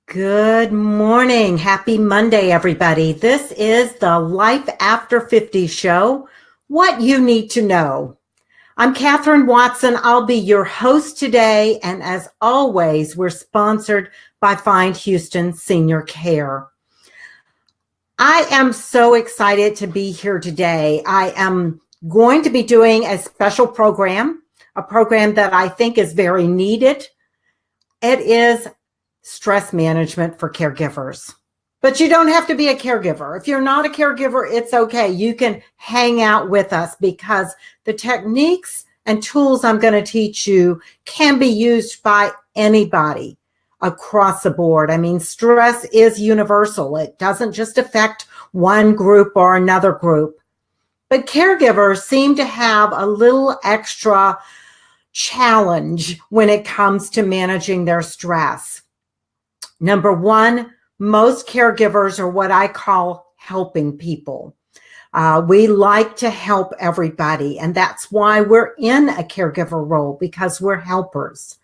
Good morning. Happy Monday, everybody. This is the Life After 50 show, What You Need to Know. I'm Katherine Watson. I'll be your host today. And as always, we're sponsored by Find Houston Senior Care. I am so excited to be here today. I am going to be doing a special program, a program that I think is very needed. It is stress management for caregivers. But you don't have to be a caregiver. If you're not a caregiver, it's okay. You can hang out with us because the techniques and tools I'm going to teach you can be used by anybody across the board. I mean, stress is universal. It doesn't just affect one group or another group. But caregivers seem to have a little extra challenge when it comes to managing their stress. Number one, most caregivers are what I call helping people. We like to help everybody, and that's why we're in a caregiver role, because we're helpers.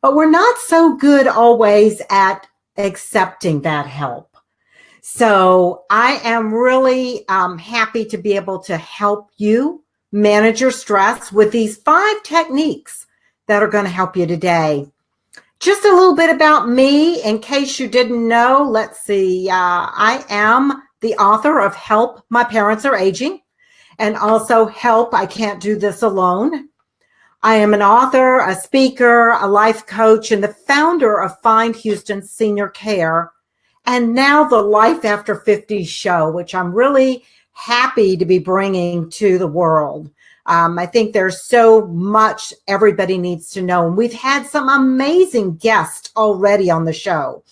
But we're not so good always at accepting that help. So I am really happy to be able to help you manage your stress with these 5 techniques that are going to help you today. Just a little bit about me, in case you didn't know. Let's see. I am the author of Help, My Parents Are Aging, and also Help, I Can't Do This Alone. I am an author, a speaker, a life coach, and the founder of Find Houston Senior Care, and now the Life After 50 show, which I'm really happy to be bringing to the world. I think there's so much everybody needs to know. And we've had some amazing guests already on the show.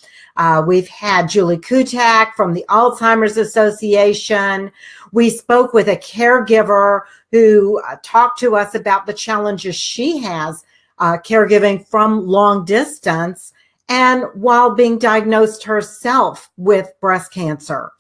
We've had Julie Kutak from the Alzheimer's Association. We spoke with a caregiver who talked to us about the challenges she has caregiving from long distance and while being diagnosed herself with breast cancer.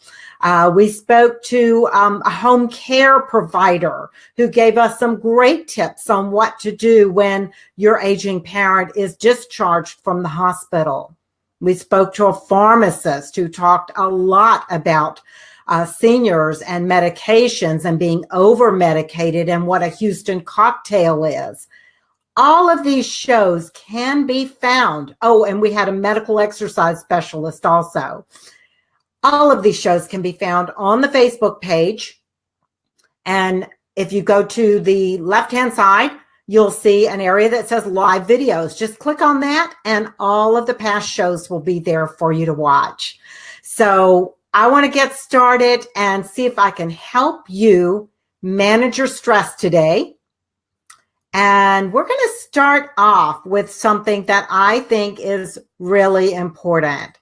We spoke to a home care provider who gave us some great tips on what to do when your aging parent is discharged from the hospital. We spoke to a pharmacist who talked a lot about seniors and medications and being over-medicated and what a Houston cocktail is. All of these shows can be found. Oh, and we had a medical exercise specialist also. All of these shows can be found on the Facebook page. And if you go to the left-hand side, you'll see an area that says live videos. Just click on that and all of the past shows will be there for you to watch. So I want to get started and see if I can help you manage your stress today. And we're going to start off with something that I think is really important.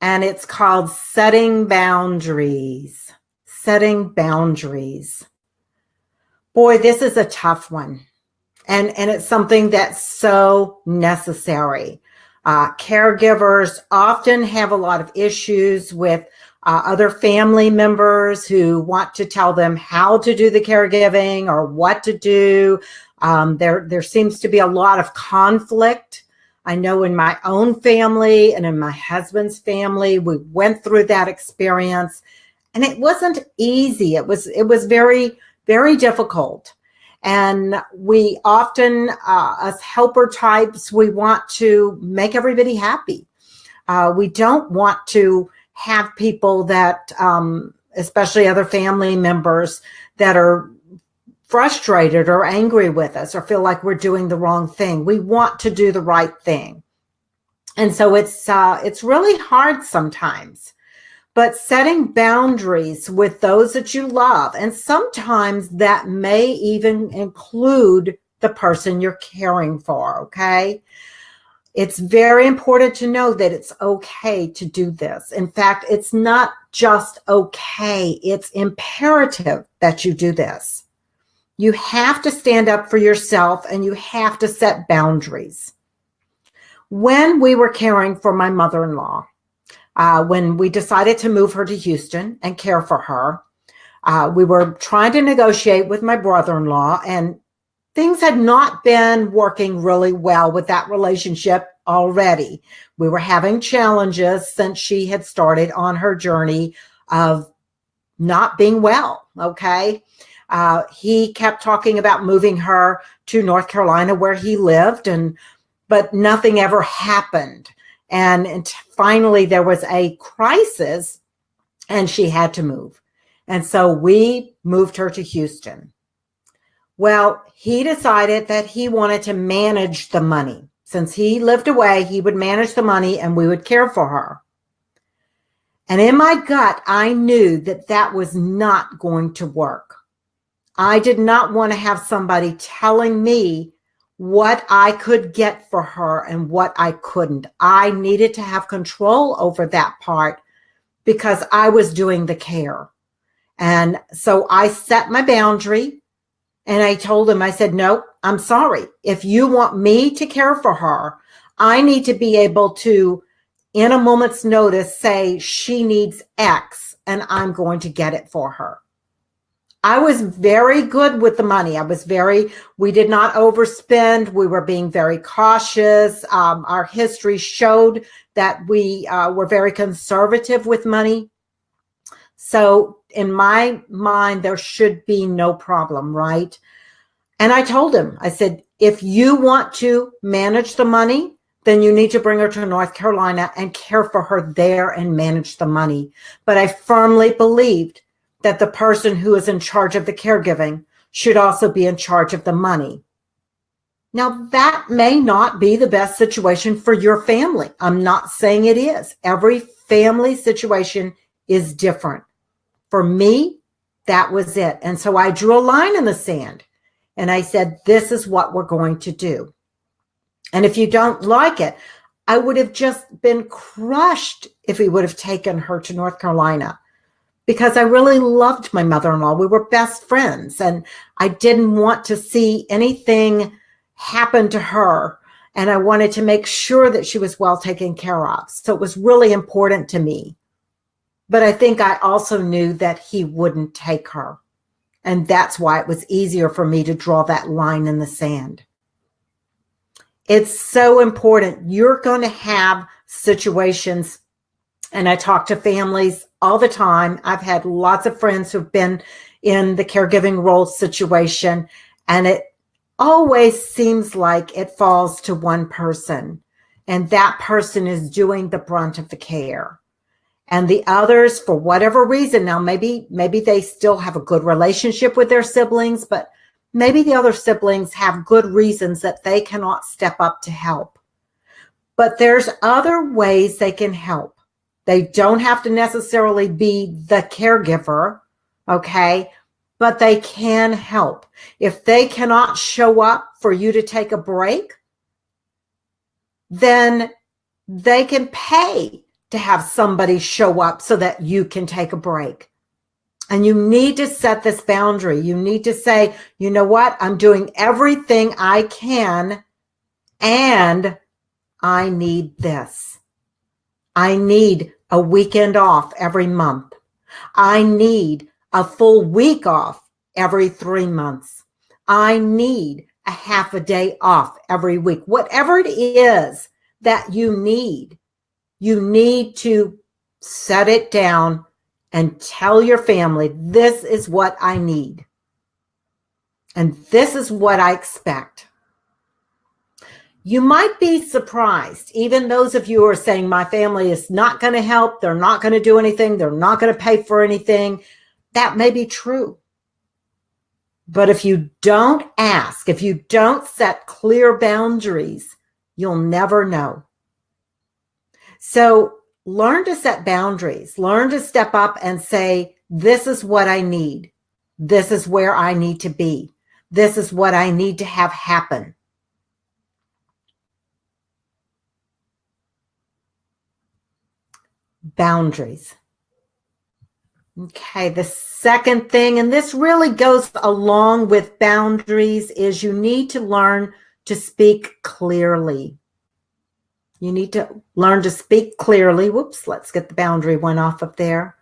And it's called setting boundaries. Setting boundaries. Boy, this is a tough one. And it's something that's so necessary. Caregivers often have a lot of issues with other family members who want to tell them how to do the caregiving or what to do. There seems to be a lot of conflict. I know in my own family and in my husband's family, we went through that experience and it wasn't easy. It was very, very difficult. And we often, as helper types, we want to make everybody happy. We don't want to have people that, especially other family members that are frustrated or angry with us or feel like we're doing the wrong thing. We want to do the right thing. And so it's really hard sometimes. But setting boundaries with those that you love, and sometimes that may even include the person you're caring for, okay? It's very important to know that it's okay to do this. In fact, it's not just okay, it's imperative that you do this. You have to stand up for yourself and you have to set boundaries. When we were caring for my mother-in-law, when we decided to move her to Houston and care for her, we were trying to negotiate with my brother-in-law, and things had not been working really well with that relationship already. We were having challenges since she had started on her journey of not being well. Okay. He kept talking about moving her to North Carolina where he lived, but nothing ever happened. And finally there was a crisis and she had to move. And so we moved her to Houston. Well, he decided that he wanted to manage the money. Since he lived away, he would manage the money and we would care for her. And in my gut, I knew that that was not going to work. I did not want to have somebody telling me what I could get for her and what I couldn't. I needed to have control over that part because I was doing the care. And so I set my boundary and I told him, I said, no, I'm sorry. If you want me to care for her, I need to be able to, in a moment's notice, say she needs X and I'm going to get it for her. I was very good with the money. We did not overspend. We were being very cautious. Our history showed that we were very conservative with money. So in my mind, there should be no problem, right? And I told him, I said, if you want to manage the money, then you need to bring her to North Carolina and care for her there and manage the money. But I firmly believed that the person who is in charge of the caregiving should also be in charge of the money. Now, that may not be the best situation for your family. I'm not saying it is. Every family situation is different. For me, that was it. And so I drew a line in the sand and I said, this is what we're going to do. And if you don't like it, I would have just been crushed if we would have taken her to North Carolina, because I really loved my mother-in-law. We were best friends and I didn't want to see anything happen to her. And I wanted to make sure that she was well taken care of. So it was really important to me. But I think I also knew that he wouldn't take her. And that's why it was easier for me to draw that line in the sand. It's so important. You're going to have situations, and I talk to families all the time. I've had lots of friends who've been in the caregiving role situation, and it always seems like it falls to one person, and that person is doing the brunt of the care. And the others, for whatever reason, now maybe they still have a good relationship with their siblings, but maybe the other siblings have good reasons that they cannot step up to help. But there's other ways they can help. They don't have to necessarily be the caregiver, okay? But they can help. If they cannot show up for you to take a break, then they can pay to have somebody show up so that you can take a break. And you need to set this boundary. You need to say, you know what? I'm doing everything I can and I need this. I need a weekend off every month. I need a full week off every 3 months. I need a half a day off every week. Whatever it is that you need to set it down and tell your family, this is what I need. And this is what I expect. You might be surprised, even those of you who are saying, my family is not going to help, they're not going to do anything, they're not going to pay for anything. That may be true. But if you don't ask, if you don't set clear boundaries, you'll never know. So learn to set boundaries. Learn to step up and say, this is what I need. This is where I need to be. This is what I need to have happen. Boundaries. Okay, the second thing, and this really goes along with boundaries, is you need to learn to speak clearly. You need to learn to speak clearly. Whoops, let's get the boundary one off of there.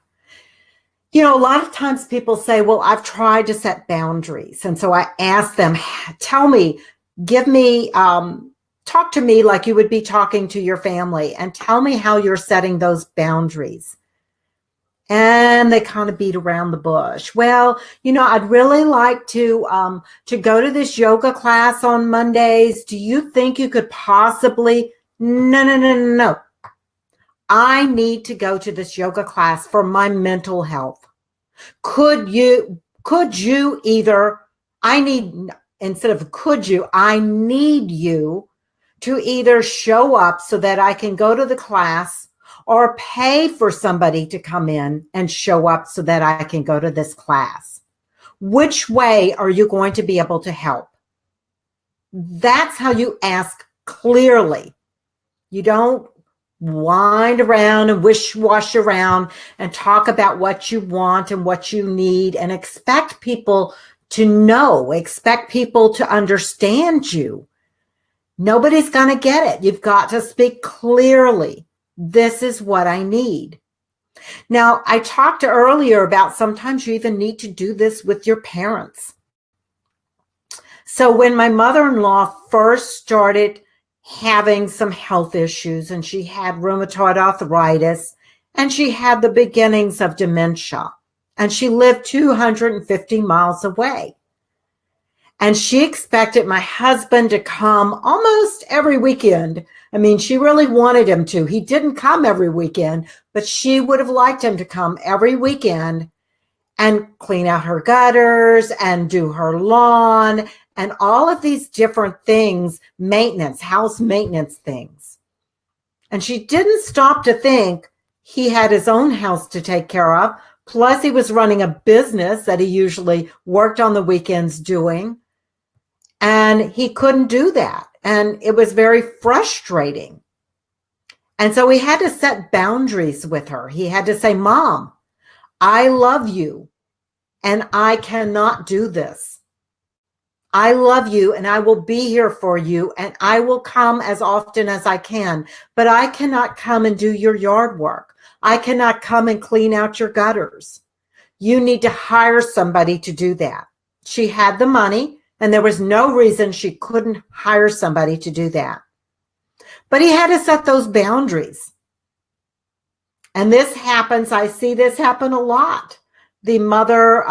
A lot of times people say, well, I've tried to set boundaries. And so I ask them, tell me, give me, talk to me like you would be talking to your family and tell me how you're setting those boundaries. And they kind of beat around the bush. Well, I'd really like to go to this yoga class on Mondays. Do you think you could possibly? No, no, no, no, no. I need to go to this yoga class for my mental health. Could you either, I need you to either show up so that I can go to the class or pay for somebody to come in and show up so that I can go to this class. Which way are you going to be able to help? That's how you ask clearly. You don't wind around and wish-wash around and talk about what you want and what you need and expect people to know, expect people to understand you. Nobody's going to get it. You've got to speak clearly. This is what I need. Now, I talked earlier about sometimes you even need to do this with your parents. So when my mother-in-law first started having some health issues and she had rheumatoid arthritis and she had the beginnings of dementia and she lived 250 miles away. And she expected my husband to come almost every weekend. I mean, she really wanted him to. He didn't come every weekend, but she would have liked him to come every weekend and clean out her gutters and do her lawn and all of these different things, maintenance, house maintenance things. And she didn't stop to think he had his own house to take care of. Plus, he was running a business that he usually worked on the weekends doing. And he couldn't do that. And it was very frustrating. And so he had to set boundaries with her. He had to say, Mom, I love you and I cannot do this. I love you and I will be here for you and I will come as often as I can, but I cannot come and do your yard work. I cannot come and clean out your gutters. You need to hire somebody to do that. She had the money and there was no reason she couldn't hire somebody to do that. But he had to set those boundaries. And this happens, I see this happen a lot. The mother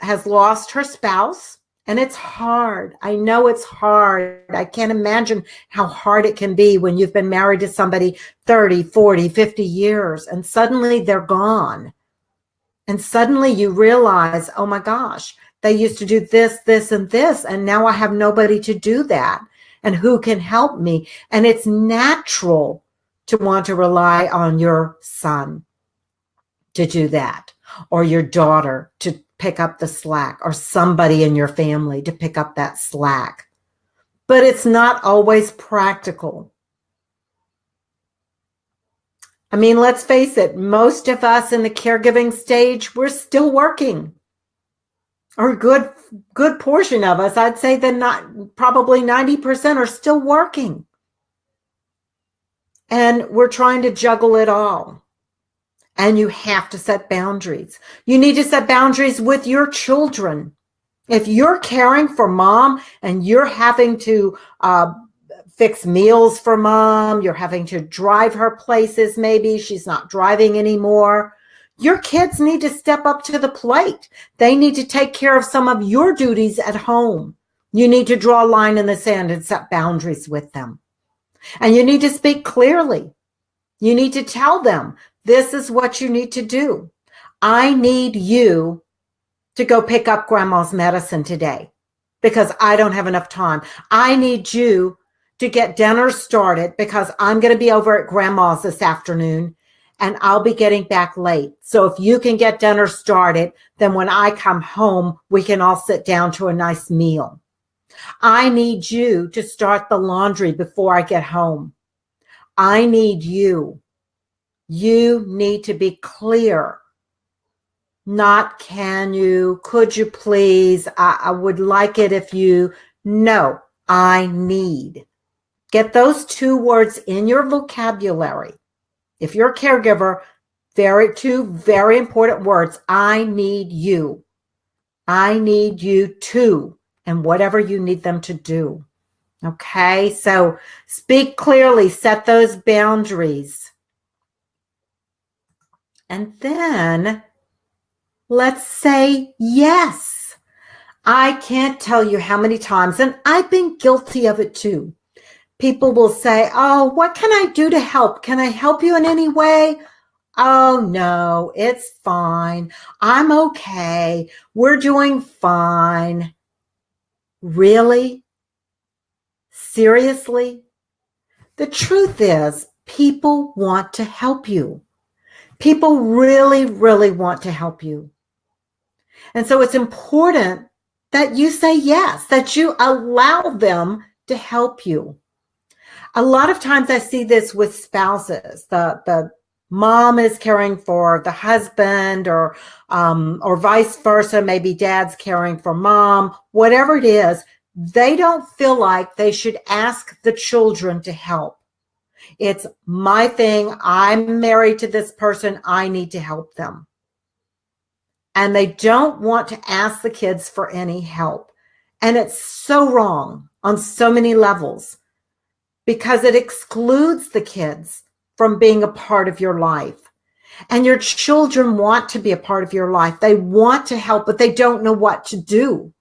has lost her spouse, and it's hard. I know it's hard. I can't imagine how hard it can be when you've been married to somebody 30, 40, 50 years, and suddenly they're gone. And suddenly you realize, oh my gosh, they used to do this, this, and this, and now I have nobody to do that. And who can help me? And it's natural to want to rely on your son to do that, or your daughter to pick up the slack, or somebody in your family to pick up that slack. But it's not always practical. I mean, let's face it, most of us in the caregiving stage, we're still working. Or a good portion of us, I'd say that probably 90% are still working. And we're trying to juggle it all. And you have to set boundaries. You need to set boundaries with your children. If you're caring for mom and you're having to fix meals for mom, you're having to drive her places, maybe she's not driving anymore, your kids need to step up to the plate. They need to take care of some of your duties at home. You need to draw a line in the sand and set boundaries with them. And you need to speak clearly. You need to tell them, this is what you need to do. I need you to go pick up grandma's medicine today because I don't have enough time. I need you to get dinner started because I'm going to be over at grandma's this afternoon and I'll be getting back late. So if you can get dinner started, then when I come home, we can all sit down to a nice meal. I need you to start the laundry before I get home. I need you. You need to be clear. Not can you, could you please, I would like it if you, no, I need. Get those two words in your vocabulary. If you're a caregiver, Two very important words. I need you. I need you too, and whatever you need them to do. Okay, so speak clearly, set those boundaries. And then let's say yes. I can't tell you how many times, and I've been guilty of it too. People will say, oh, what can I do to help? Can I help you in any way? Oh, no, it's fine. I'm okay. We're doing fine. Really? Seriously? The truth is, people want to help you. People really, really want to help you. And so it's important that you say yes, that you allow them to help you. A lot of times I see this with spouses. The mom is caring for the husband, or vice versa. Maybe dad's caring for mom. Whatever it is, they don't feel like they should ask the children to help. It's my thing. I'm married to this person. I need to help them. And they don't want to ask the kids for any help. And it's so wrong on so many levels, because it excludes the kids from being a part of your life. And your children want to be a part of your life. They want to help, but they don't know what to do.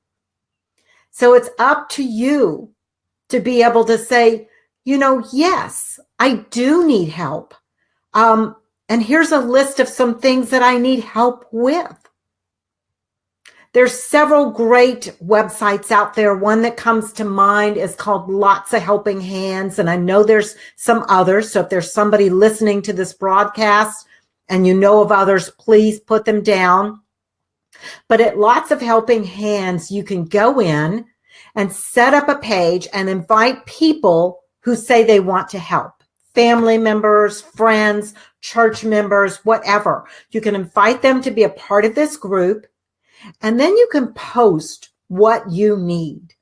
So it's up to you to be able to say, yes, I do need help. And here's a list of some things that I need help with. There's several great websites out there. One that comes to mind is called Lots of Helping Hands. And I know there's some others. So if there's somebody listening to this broadcast and you know of others, please put them down. But at Lots of Helping Hands, you can go in and set up a page and invite people who say they want to help. Family members, friends, church members, whatever. You can invite them to be a part of this group. And then you can post what you need.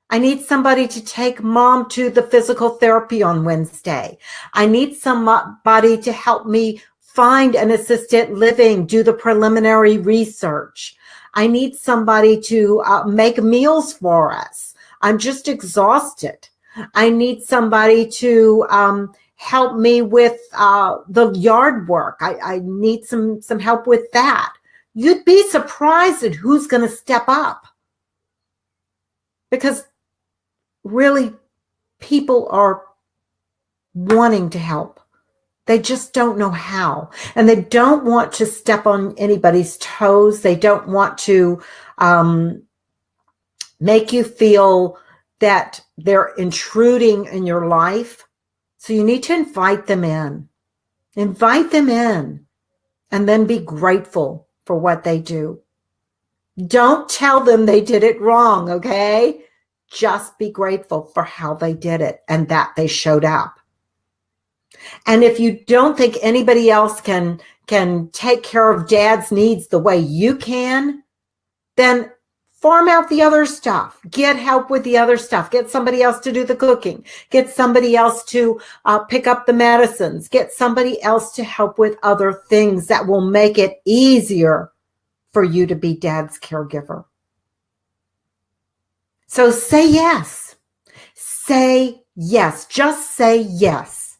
I need somebody to take mom to the physical therapy on Wednesday. I need somebody to help me find an assisted living, do the preliminary research. I need somebody to make meals for us. I'm just exhausted. I need somebody to help me with the yard work. I need some help with that. You'd be surprised at who's going to step up, because really people are wanting to help. They just don't know how, and they don't want to step on anybody's toes. They don't want to make you feel that they're intruding in your life. So you need to invite them in, and then be grateful for what they do. Don't tell them they did it wrong, okay? Just be grateful for how they did it and that they showed up. And if you don't think anybody else can take care of dad's needs the way you can, then farm out the other stuff. Get help with the other stuff. Get somebody else to do the cooking. Get somebody else to pick up the medicines. Get somebody else to help with other things that will make it easier for you to be dad's caregiver. So say yes. Say yes. Just say yes.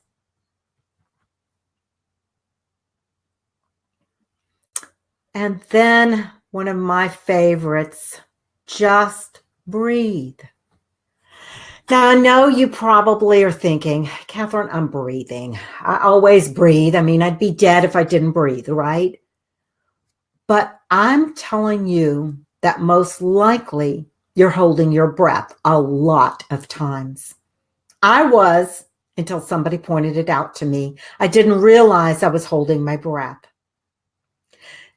And then one of my favorites, just breathe. Now, I know you probably are thinking, Catherine, I'm breathing. I always breathe. I mean, I'd be dead if I didn't breathe, right? But I'm telling you that most likely you're holding your breath a lot of times. I was, until somebody pointed it out to me. I didn't realize I was holding my breath.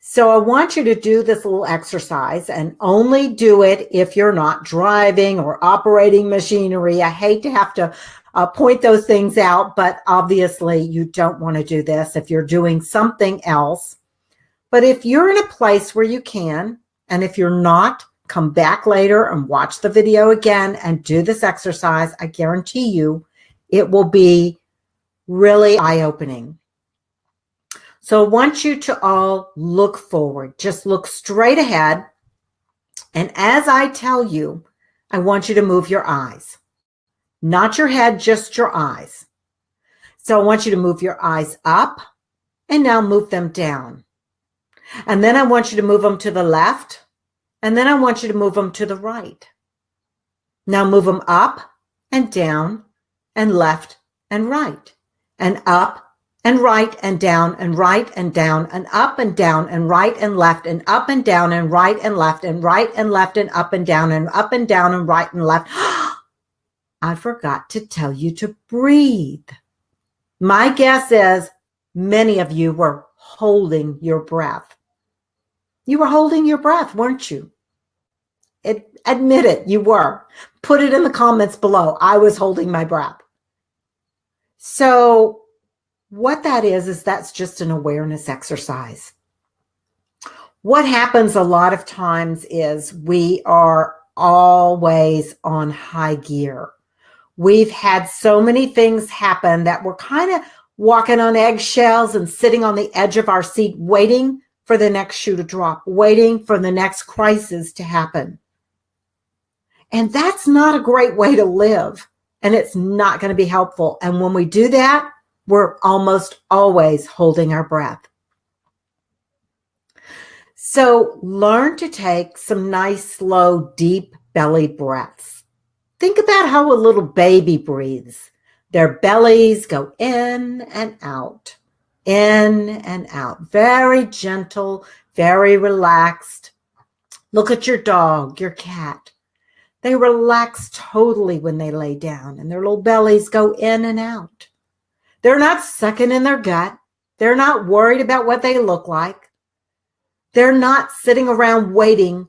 So I want you to do this little exercise, and only do it if you're not driving or operating machinery. I hate to have to point those things out, but obviously you don't want to do this if you're doing something else. But if you're in a place where you can, and if you're not, come back later and watch the video again and do this exercise. I guarantee you it will be really eye-opening. So I want you to all look forward. Just look straight ahead. And as I tell you, I want you to move your eyes. Not your head, just your eyes. So I want you to move your eyes up and now move them down. And then I want you to move them to the left. And then I want you to move them to the right. Now move them up and down and left and right and up and right and down and right and down and up and down and right and left and up and down and right and left and right and left and up and down and up and down and right and left. I forgot to tell you to breathe. My guess is many of you were holding your breath. You were holding your breath, weren't you? Admit it, you were. Put it in the comments below. I was holding my breath. So what that is that's just an awareness exercise. What happens a lot of times is we are always on high gear. We've had so many things happen that we're kind of walking on eggshells and sitting on the edge of our seat, waiting for the next shoe to drop, waiting for the next crisis to happen. And that's not a great way to live. And it's not going to be helpful. And when we do that, we're almost always holding our breath. So learn to take some nice, slow, deep belly breaths. Think about how a little baby breathes. Their bellies go in and out, very gentle, very relaxed. Look at your dog, your cat. They relax totally when they lay down and their little bellies go in and out. They're not sucking in their gut. They're not worried about what they look like. They're not sitting around waiting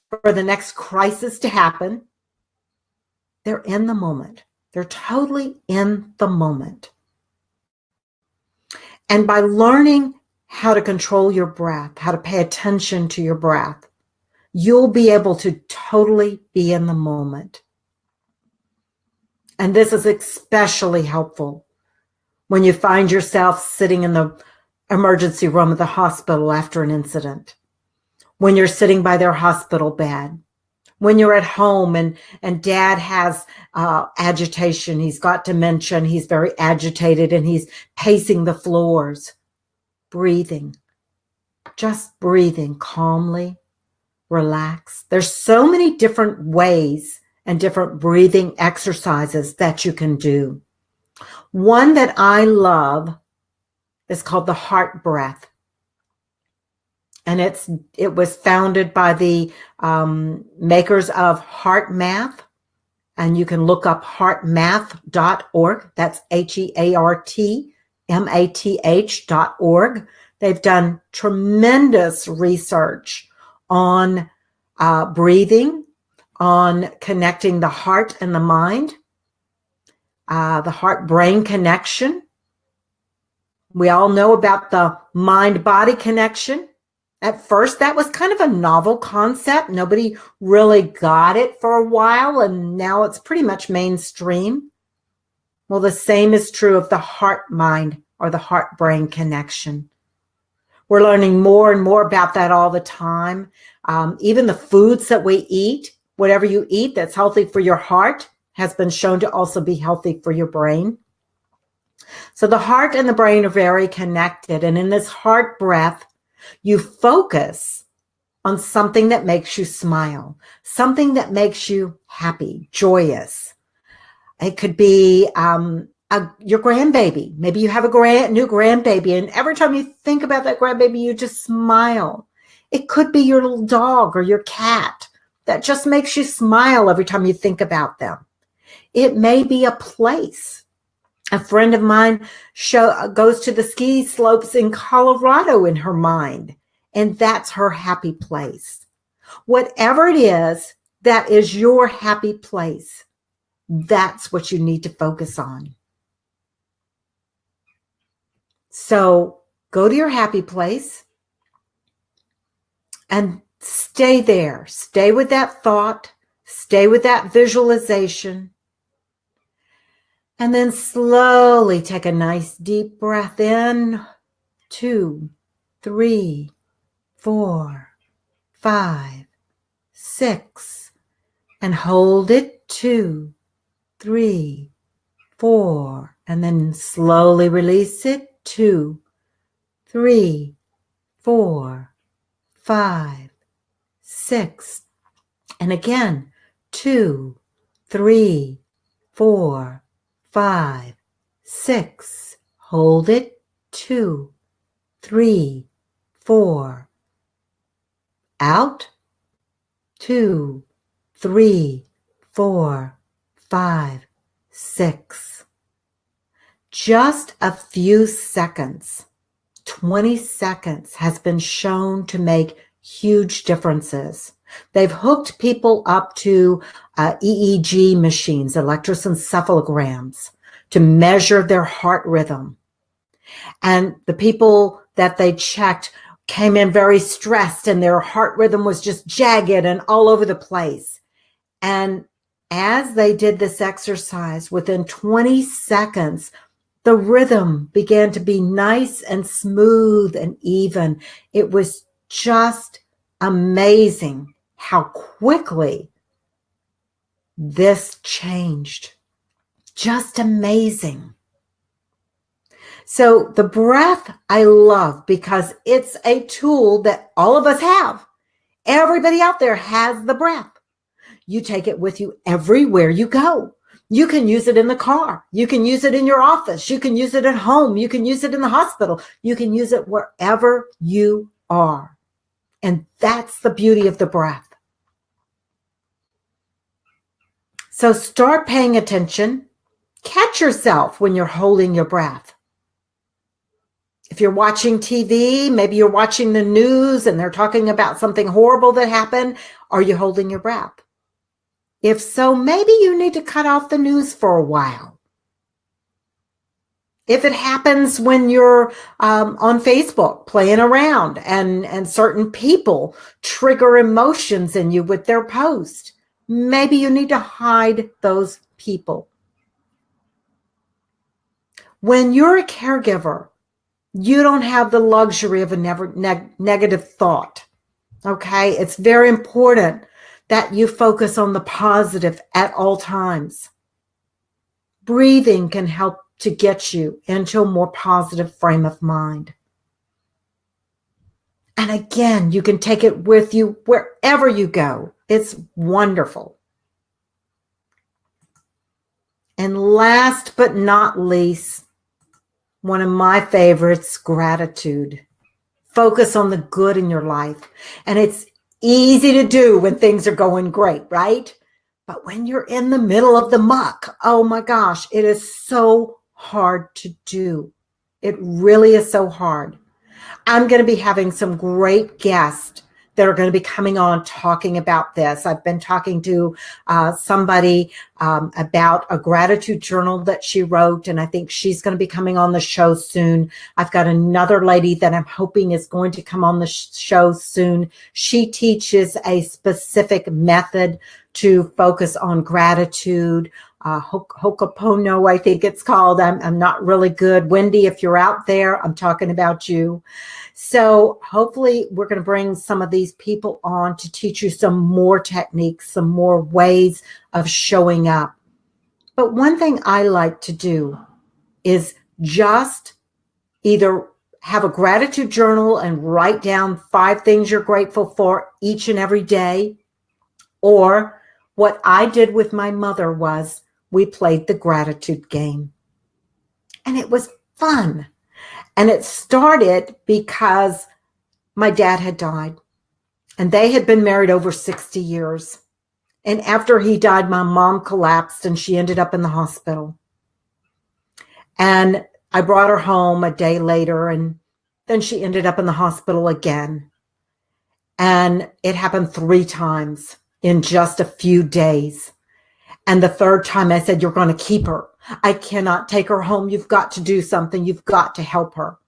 for the next crisis to happen. They're in the moment. They're totally in the moment. And by learning how to control your breath, how to pay attention to your breath, you'll be able to totally be in the moment. And this is especially helpful when you find yourself sitting in the emergency room of the hospital after an incident, when you're sitting by their hospital bed, when you're at home and dad has agitation, he's got dementia, and he's very agitated and he's pacing the floors, breathing, just breathing calmly, relax. There's so many different ways and different breathing exercises that you can do. One that I love is called the heart breath. And it was founded by the makers of Heart Math. And you can look up heartmath.org. That's HEARTMATH.org. They've done tremendous research on breathing, on connecting the heart and the mind, the heart-brain connection. We all know about the mind-body connection. At first, that was kind of a novel concept. Nobody really got it for a while, and now it's pretty much mainstream. Well, the same is true of the heart-mind or the heart-brain connection. We're learning more and more about that all the time. Even the foods that we eat, whatever you eat that's healthy for your heart, has been shown to also be healthy for your brain. So the heart and the brain are very connected. And in this heart breath, you focus on something that makes you smile, something that makes you happy, joyous. It could be your grandbaby. Maybe you have a new grandbaby, and every time you think about that grandbaby, you just smile. It could be your little dog or your cat that just makes you smile every time you think about them. It may be a place. A friend of mine goes to the ski slopes in Colorado in her mind, and that's her happy place. Whatever it is, that is your happy place. That's what you need to focus on. So go to your happy place and stay there. Stay with that thought. Stay with that visualization. And then slowly take a nice deep breath in 2, 3, 4, 5, 6, and hold it. 2, 3, 4, and then slowly release it. 2, 3, 4, 5, 6, and again. 2, 3, 4, 5, 6. Hold it. 2, 3, 4. Out. 2, 3, 4, 5, 6. Just a few seconds, 20 seconds, has been shown to make huge differences. They've hooked people up to EEG machines, electroencephalograms, to measure their heart rhythm. And the people that they checked came in very stressed, and their heart rhythm was just jagged and all over the place. And as they did this exercise, within 20 seconds, the rhythm began to be nice and smooth and even. It was just amazing how quickly this changed. Just amazing. So the breath I love because it's a tool that all of us have. Everybody out there has the breath. You take it with you everywhere you go. You can use it in the car. You can use it in your office. You can use it at home. You can use it in the hospital. You can use it wherever you are. And that's the beauty of the breath. So start paying attention. Catch yourself when you're holding your breath. If you're watching TV, maybe you're watching the news and they're talking about something horrible that happened, are you holding your breath? If so, maybe you need to cut off the news for a while. If it happens when you're on Facebook playing around and certain people trigger emotions in you with their post, maybe you need to hide those people. When you're a caregiver, you don't have the luxury of a negative thought. Okay? It's very important that you focus on the positive at all times. Breathing can help to get you into a more positive frame of mind. And again, you can take it with you wherever you go. It's wonderful. And last but not least, one of my favorites, gratitude. Focus on the good in your life. And it's easy to do when things are going great, right? But when you're in the middle of the muck, oh my gosh, it is so hard to do. It really is so hard. I'm going to be having some great guests that are going to be coming on talking about this. I've been talking to somebody about a gratitude journal that she wrote, and I think she's going to be coming on the show soon. I've got another lady that I'm hoping is going to come on the show soon. She teaches a specific method to focus on gratitude. Ho'oponopono, I think it's called. I'm not really good. Wendy, if you're out there, I'm talking about you. So hopefully we're going to bring some of these people on to teach you some more techniques, some more ways of showing up. But one thing I like to do is just either have a gratitude journal and write down 5 things you're grateful for each and every day. Or what I did with my mother was we played the gratitude game. And it was fun. And it started because my dad had died. And they had been married over 60 years. And after he died, my mom collapsed and she ended up in the hospital. And I brought her home a day later, and then she ended up in the hospital again. And it happened 3 times in just a few days. And the 3rd time I said, you're going to keep her. I cannot take her home. You've got to do something. You've got to help her.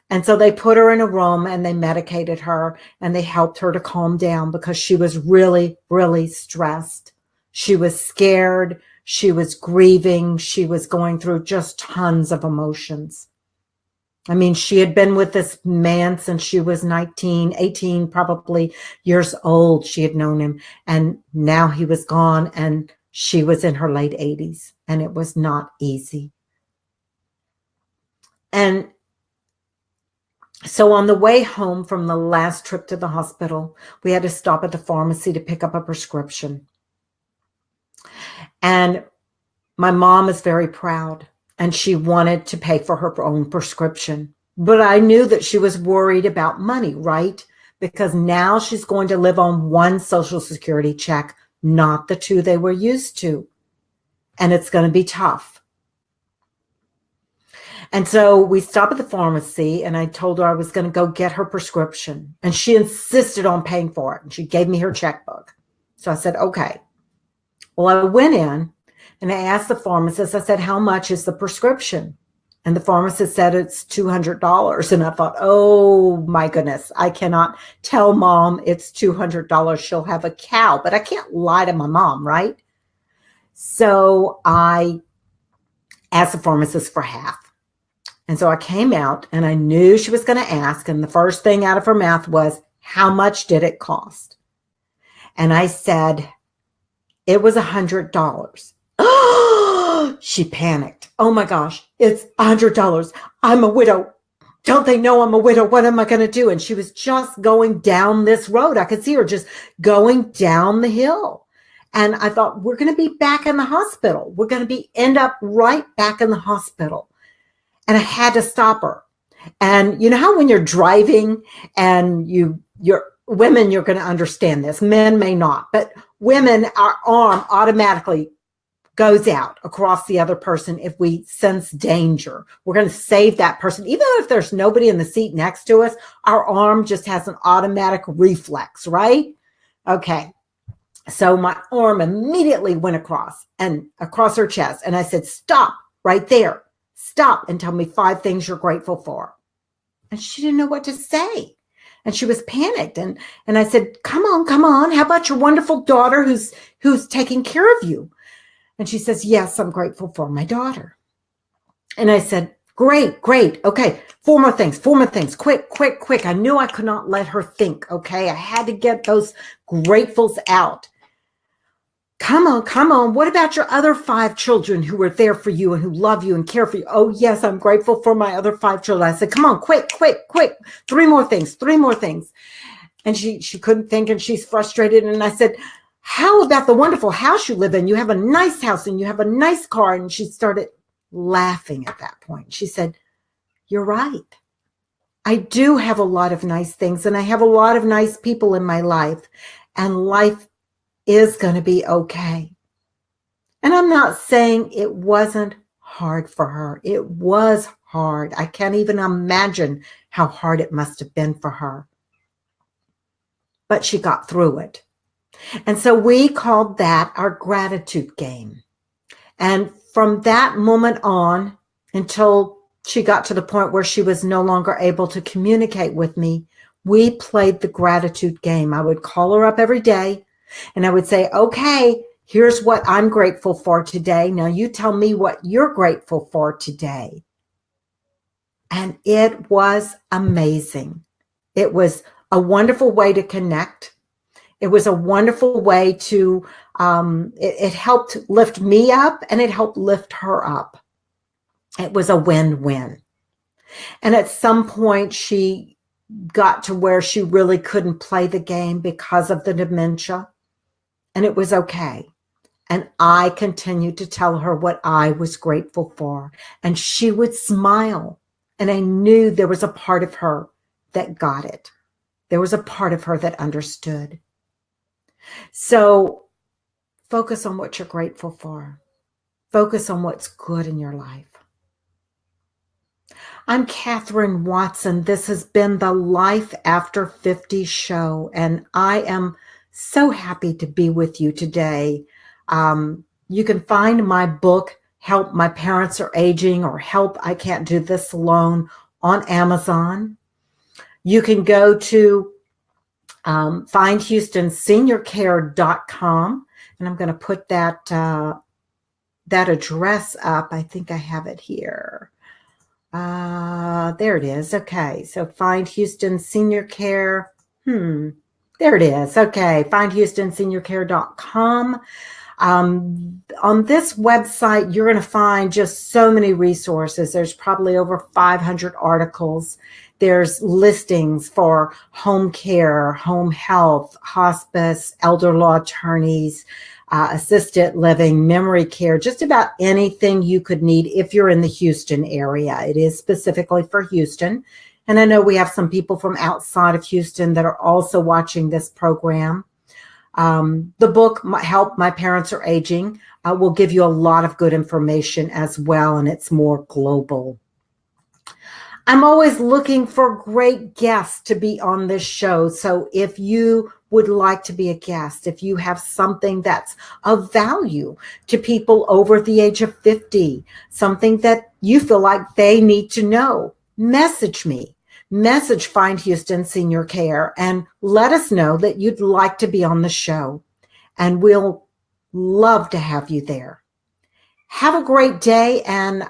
And so they put her in a room and they medicated her and they helped her to calm down because she was really, really stressed. She was scared. She was grieving. She was going through just tons of emotions. I mean, she had been with this man since she was 19, 18, probably years old. She had known him, and now he was gone, and she was in her late 80s, and it was not easy. And so on the way home from the last trip to the hospital, we had to stop at the pharmacy to pick up a prescription. And my mom is very proud, and she wanted to pay for her own prescription. But I knew that she was worried about money, right? Because now she's going to live on one Social Security check, not the two they were used to. And it's going to be tough. And so we stopped at the pharmacy, and I told her I was going to go get her prescription. And she insisted on paying for it. And she gave me her checkbook. So I said, okay. Well, I went in and I asked the pharmacist, I said, how much is the prescription? And the pharmacist said it's $200. And I thought, oh my goodness, I cannot tell mom it's $200. She'll have a cow, but I can't lie to my mom, right? So I asked the pharmacist for half. And so I came out and I knew she was going to ask. And the first thing out of her mouth was, how much did it cost? And I said, it was $100. She panicked. Oh my gosh, it's $100. I'm a widow. Don't they know I'm a widow? What am I going to do? And she was just going down this road. I could see her just going down the hill. And I thought, we're going to be back in the hospital. We're going to end up right back in the hospital. And I had to stop her. And you know how when you're driving and you're women, you're going to understand this. Men may not, but women, our arm automatically goes out across the other person if we sense danger. We're going to save that person. Even if there's nobody in the seat next to us, our arm just has an automatic reflex, right? Okay. So my arm immediately went across her chest. And I said, stop right there. Stop and tell me 5 things you're grateful for. And she didn't know what to say. And she was panicked. And I said, come on. How about your wonderful daughter who's taking care of you? And she says, yes, I'm grateful for my daughter. And I said, great. Okay. 4 more things. Quick. I knew I could not let her think. Okay. I had to get those gratefuls out. Come on. What about your other 5 children who were there for you and who love you and care for you? Oh, yes, I'm grateful for my other 5 children. I said, come on, quick. 3 more things. And she couldn't think and she's frustrated. And I said, how about the wonderful house you live in? You have a nice house and you have a nice car. And she started laughing at that point. She said, you're right. I do have a lot of nice things and I have a lot of nice people in my life, and life is going to be okay. And I'm not saying it wasn't hard for her. It was hard. I can't even imagine how hard it must have been for her. But she got through it. And so we called that our gratitude game. And from that moment on, until she got to the point where she was no longer able to communicate with me, we played the gratitude game. I would call her up every day and I would say, okay, here's what I'm grateful for today. Now you tell me what you're grateful for today. And it was amazing. It was a wonderful way to connect. It was a wonderful way to, it helped lift me up and it helped lift her up. It was a win-win. And at some point she got to where she really couldn't play the game because of the dementia. And it was okay. And I continued to tell her what I was grateful for. And she would smile. And I knew there was a part of her that got it. There was a part of her that understood. So focus on what you're grateful for. Focus on what's good in your life. I'm Catherine Watson. This has been the Life After 50 show, and I am so happy to be with you today. You can find my book, Help My Parents Are Aging, or Help I Can't Do This Alone, on Amazon. You can go to findhoustonseniorcare.com, and I'm going to put that address up. I think I have it here. There it is. Okay. So find Houston Senior Care. There it is. Okay. FindHoustonSeniorCare.com. On this website, you're going to find just so many resources. There's probably over 500 articles. There's listings for home care, home health, hospice, elder law attorneys, assisted living, memory care, just about anything you could need if you're in the Houston area. It is specifically for Houston. And I know we have some people from outside of Houston that are also watching this program. The book, Help My Parents Are Aging, will give you a lot of good information as well, and it's more global. I'm always looking for great guests to be on this show. So if you would like to be a guest, if you have something that's of value to people over the age of 50, something that you feel like they need to know, message me. Message Find Houston Senior Care and let us know that you'd like to be on the show. And we'll love to have you there. Have a great day. And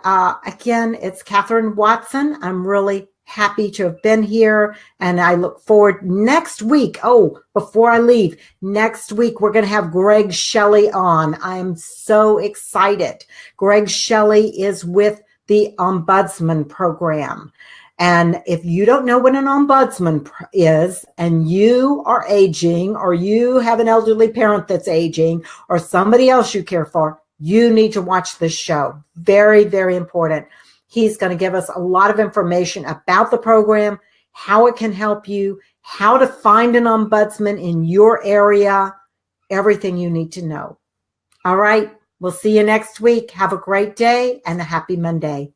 again, it's Catherine Watson. I'm really happy to have been here. And I look forward next week. Oh, before I leave, next week, we're going to have Greg Shelley on. I'm so excited. Greg Shelley is with the Ombudsman Program. And if you don't know what an ombudsman is, and you are aging, or you have an elderly parent that's aging, or somebody else you care for, you need to watch this show. Very, very important. He's going to give us a lot of information about the program, how it can help you, how to find an ombudsman in your area, everything you need to know. All right. We'll see you next week. Have a great day and a happy Monday.